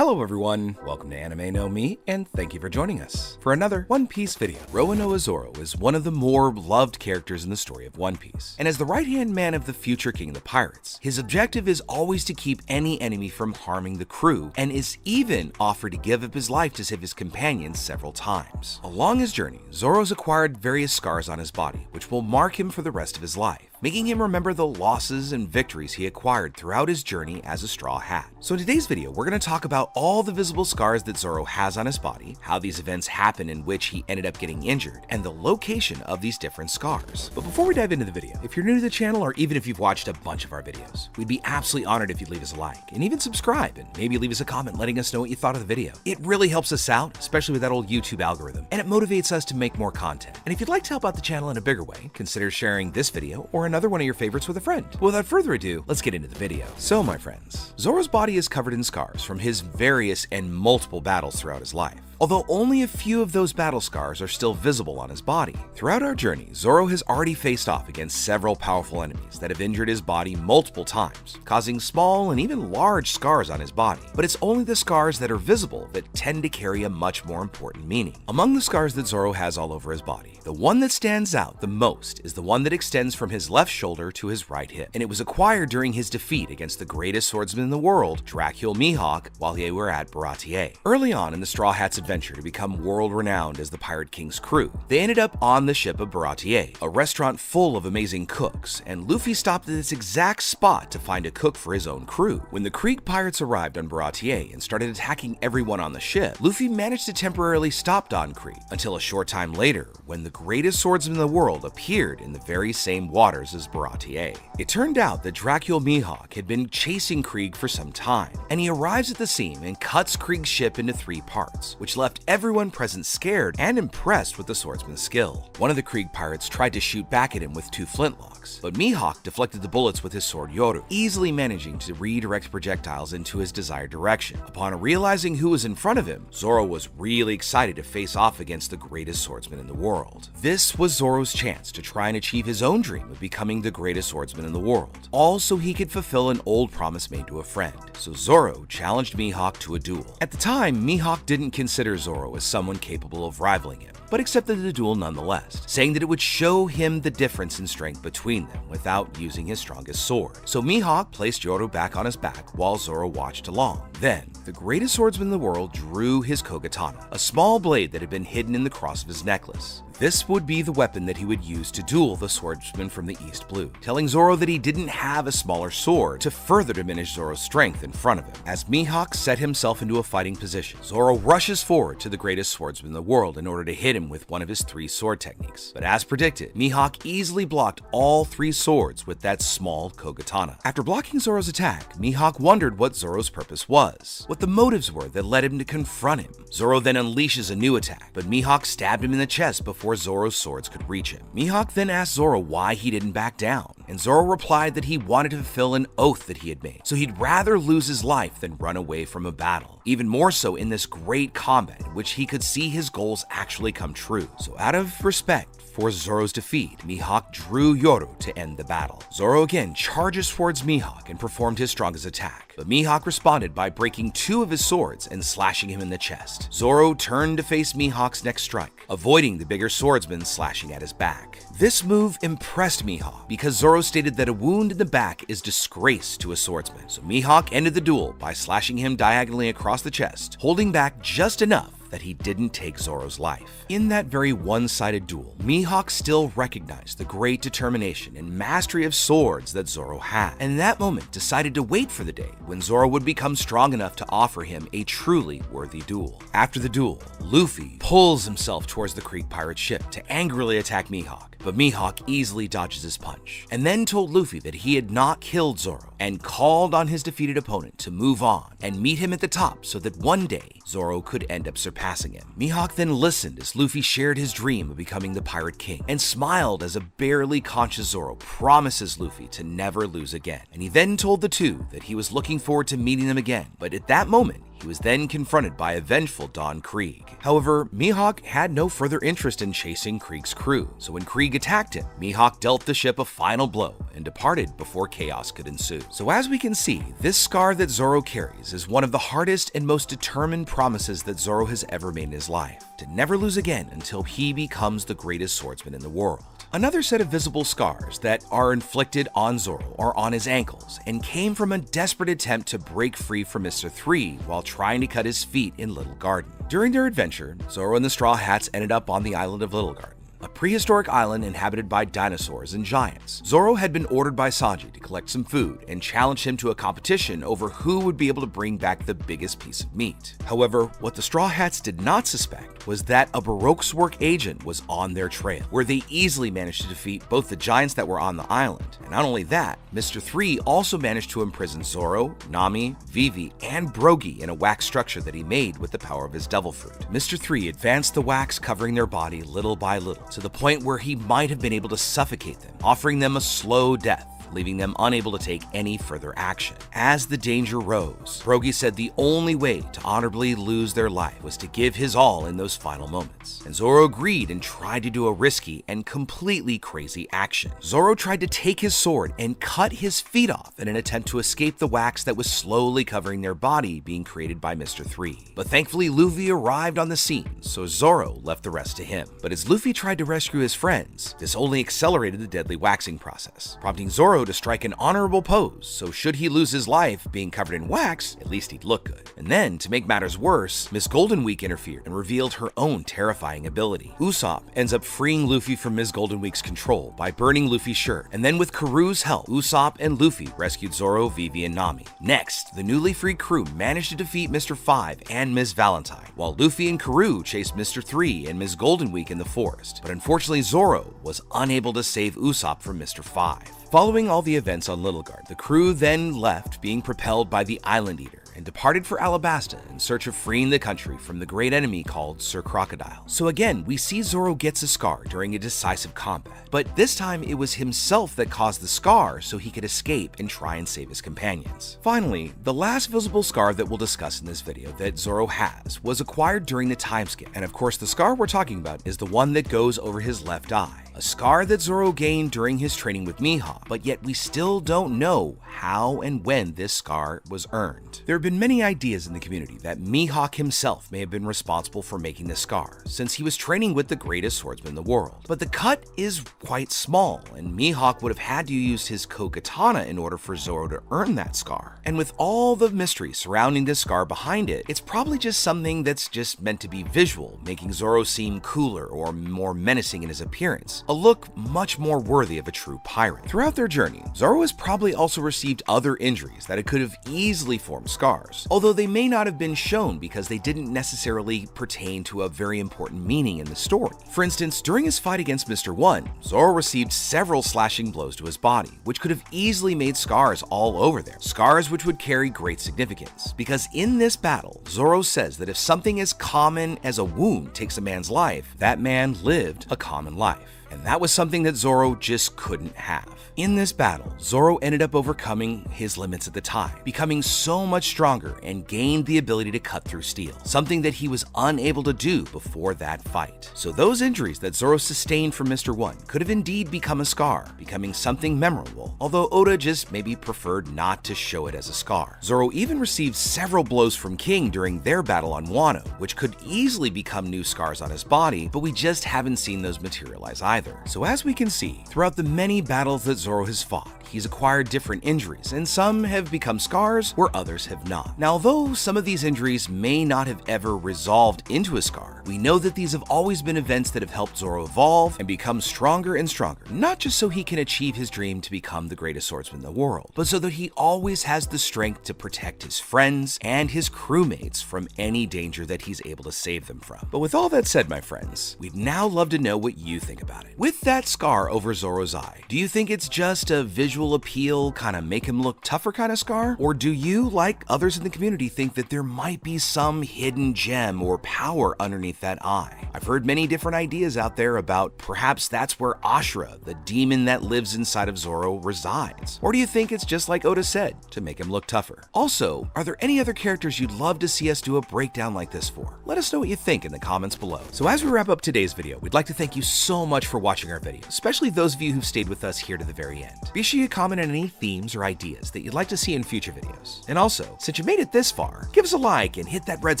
Hello everyone, welcome to Anime No Me, and thank you for joining us for another One Piece video. Roronoa Zoro is one of the more loved characters in the story of One Piece, and as the right-hand man of the future king of the pirates, his objective is always to keep any enemy from harming the crew, and is even offered to give up his life to save his companions several times. Along his journey, Zoro's acquired various scars on his body, which will mark him for the rest of his life, making him remember the losses and victories he acquired throughout his journey as a Straw Hat. So in today's video, we're going to talk about all the visible scars that Zoro has on his body, how these events happen in which he ended up getting injured, and the location of these different scars. But before we dive into the video, if you're new to the channel or even if you've watched a bunch of our videos, we'd be absolutely honored if you'd leave us a like and even subscribe and maybe leave us a comment letting us know what you thought of the video. It really helps us out, especially with that old YouTube algorithm, and it motivates us to make more content. And if you'd like to help out the channel in a bigger way, consider sharing this video or another one of your favorites with a friend. But without further ado, let's get into the video. So my friends, Zoro's body is covered in scars from his various and multiple battles throughout his life, although only a few of those battle scars are still visible on his body. Throughout our journey, Zoro has already faced off against several powerful enemies that have injured his body multiple times, causing small and even large scars on his body. But it's only the scars that are visible that tend to carry a much more important meaning. Among the scars that Zoro has all over his body, the one that stands out the most is the one that extends from his left shoulder to his right hip, and it was acquired during his defeat against the greatest swordsman in the world, Dracula Mihawk, while they were at Baratier. Early on in the Straw Hats' adventure to become world-renowned as the Pirate King's crew, they ended up on the ship of Baratier, a restaurant full of amazing cooks, and Luffy stopped at this exact spot to find a cook for his own crew. When the Krieg pirates arrived on Baratier and started attacking everyone on the ship, Luffy managed to temporarily stop Don Krieg until a short time later, when the greatest swordsman in the world appeared in the very same waters as Baratier. It turned out that Dracula Mihawk had been chasing Krieg for some time, and he arrives at the scene and cuts Krieg's ship into 3 parts, which left everyone present scared and impressed with the swordsman's skill. One of the Krieg pirates tried to shoot back at him with 2 flintlocks, but Mihawk deflected the bullets with his sword Yoru, easily managing to redirect projectiles into his desired direction. Upon realizing who was in front of him, Zoro was really excited to face off against the greatest swordsman in the world. This was Zoro's chance to try and achieve his own dream of becoming the greatest swordsman in the world, all so he could fulfill an old promise made to a friend. So Zoro challenged Mihawk to a duel. At the time, Mihawk didn't consider Zoro as someone capable of rivaling him, but accepted the duel nonetheless, saying that it would show him the difference in strength between them without using his strongest sword. So Mihawk placed Yoru back on his back while Zoro watched along. Then, the greatest swordsman in the world drew his kogatana, a small blade that had been hidden in the cross of his necklace. This would be the weapon that he would use to duel the swordsman from the East Blue, telling Zoro that he didn't have a smaller sword to further diminish Zoro's strength in front of him. As Mihawk set himself into a fighting position, Zoro rushes forward to the greatest swordsman in the world in order to hit him with one of his 3 sword techniques. But as predicted, Mihawk easily blocked all 3 swords with that small kogatana. After blocking Zoro's attack, Mihawk wondered what Zoro's purpose was, what the motives were that led him to confront him. Zoro then unleashes a new attack, but Mihawk stabbed him in the chest before Zoro's swords could reach him. Mihawk then asked Zoro why he didn't back down, and Zoro replied that he wanted to fulfill an oath that he had made, so he'd rather lose his life than run away from a battle. Even more so in this great combat in which he could see his goals actually come true. So out of respect for Zoro's defeat, Mihawk drew Yoru to end the battle. Zoro again charges towards Mihawk and performed his strongest attack, but Mihawk responded by breaking 2 of his swords and slashing him in the chest. Zoro turned to face Mihawk's next strike, avoiding the bigger swordsman slashing at his back. This move impressed Mihawk because Zoro stated that a wound in the back is disgrace to a swordsman, so Mihawk ended the duel by slashing him diagonally across the chest, holding back just enough that he didn't take Zoro's life. In that very one-sided duel, Mihawk still recognized the great determination and mastery of swords that Zoro had, and in that moment decided to wait for the day when Zoro would become strong enough to offer him a truly worthy duel. After the duel, Luffy pulls himself towards the Krieg pirate ship to angrily attack Mihawk, but Mihawk easily dodges his punch, and then told Luffy that he had not killed Zoro, and called on his defeated opponent to move on and meet him at the top so that one day Zoro could end up surpassing him. Mihawk then listened as Luffy shared his dream of becoming the Pirate King, and smiled as a barely conscious Zoro promises Luffy to never lose again. And he then told the two that he was looking forward to meeting them again, but at that moment, He was then confronted by a vengeful Don Krieg. However, Mihawk had no further interest in chasing Krieg's crew, so when Krieg attacked him, Mihawk dealt the ship a final blow and departed before chaos could ensue. So as we can see, this scar that Zoro carries is one of the hardest and most determined promises that Zoro has ever made in his life, to never lose again until he becomes the greatest swordsman in the world. Another set of visible scars that are inflicted on Zoro are on his ankles and came from a desperate attempt to break free from Mr. 3 while trying to cut his feet in Little Garden. During their adventure, Zoro and the Straw Hats ended up on the island of Little Garden, a prehistoric island inhabited by dinosaurs and giants. Zoro had been ordered by Sanji to collect some food and challenge him to a competition over who would be able to bring back the biggest piece of meat. However, what the Straw Hats did not suspect was that a Baroque's work agent was on their trail, where they easily managed to defeat both the giants that were on the island. And not only that, Mr. 3 also managed to imprison Zoro, Nami, Vivi, and Brogy in a wax structure that he made with the power of his devil fruit. Mr. 3 advanced the wax covering their body little by little, to the point where he might have been able to suffocate them, offering them a slow death, leaving them unable to take any further action. As the danger rose, Brogy said the only way to honorably lose their life was to give his all in those final moments. And Zoro agreed and tried to do a risky and completely crazy action. Zoro tried to take his sword and cut his feet off in an attempt to escape the wax that was slowly covering their body being created by Mr. 3. But thankfully Luffy arrived on the scene, so Zoro left the rest to him. But as Luffy tried to rescue his friends, this only accelerated the deadly waxing process, prompting Zoro to strike an honorable pose, so should he lose his life being covered in wax, at least he'd look good. And then, to make matters worse, Miss Golden Week interfered and revealed her own terrifying ability. Usopp ends up freeing Luffy from Miss Golden Week's control by burning Luffy's shirt, and then with Karu's help, Usopp and Luffy rescued Zoro, Vivi, and Nami. Next, the newly freed crew managed to defeat Mr. 5 and Ms. Valentine, while Luffy and Karu chased Mr. 3 and Miss Golden Week in the forest. But unfortunately, Zoro was unable to save Usopp from Mr. 5. Following all the events on Little Guard, the crew then left, being propelled by the Island Eater, and departed for Alabasta in search of freeing the country from the great enemy called Sir Crocodile. So again, we see Zoro gets a scar during a decisive combat, but this time it was himself that caused the scar so he could escape and try and save his companions. Finally, the last visible scar that we'll discuss in this video that Zoro has was acquired during the time skip, and of course the scar we're talking about is the one that goes over his left eye. A scar that Zoro gained during his training with Mihawk, but yet we still don't know how and when this scar was earned. There have been many ideas in the community that Mihawk himself may have been responsible for making the scar, since he was training with the greatest swordsman in the world. But the cut is quite small, and Mihawk would have had to use his Ko-Katana in order for Zoro to earn that scar. And with all the mystery surrounding this scar behind it, it's probably just something that's just meant to be visual, making Zoro seem cooler or more menacing in his appearance, a look much more worthy of a true pirate. Throughout their journey, Zoro has probably also received other injuries that it could have easily formed scars, although they may not have been shown because they didn't necessarily pertain to a very important meaning in the story. For instance, during his fight against Mr. 1, Zoro received several slashing blows to his body, which could have easily made scars all over there, scars which would carry great significance. Because in this battle, Zoro says that if something as common as a wound takes a man's life, that man lived a common life. And that was something that Zoro just couldn't have. In this battle, Zoro ended up overcoming his limits at the time, becoming so much stronger and gained the ability to cut through steel, something that he was unable to do before that fight. So those injuries that Zoro sustained from Mr. 1 could have indeed become a scar, becoming something memorable, although Oda just maybe preferred not to show it as a scar. Zoro even received several blows from King during their battle on Wano, which could easily become new scars on his body, but we just haven't seen those materialize either. So as we can see, throughout the many battles that Zoro has fought, he's acquired different injuries, and some have become scars where others have not. Now, though some of these injuries may not have ever resolved into a scar, we know that these have always been events that have helped Zoro evolve and become stronger and stronger, not just so he can achieve his dream to become the greatest swordsman in the world, but so that he always has the strength to protect his friends and his crewmates from any danger that he's able to save them from. But with all that said, my friends, we'd now love to know what you think about it. design. With that scar over Zoro's eye, do you think it's just a visual appeal, kind of make him look tougher kind of scar? Or do you, like others in the community, think that there might be some hidden gem or power underneath that eye? I've heard many different ideas out there about perhaps that's where Ashura, the demon that lives inside of Zoro, resides. Or do you think it's just like Oda said, to make him look tougher? Also, are there any other characters you'd love to see us do a breakdown like this for? Let us know what you think in the comments below. So as we wrap up today's video, we'd like to thank you so much for watching our video, especially those of you who've stayed with us here to the very end. Be sure you comment on any themes or ideas that you'd like to see in future videos. And also, since you made it this far, give us a like and hit that red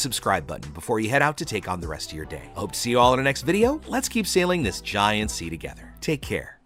subscribe button before you head out to take on the rest of your day. I hope to see you all in our next video. Let's keep sailing this giant sea together. Take care.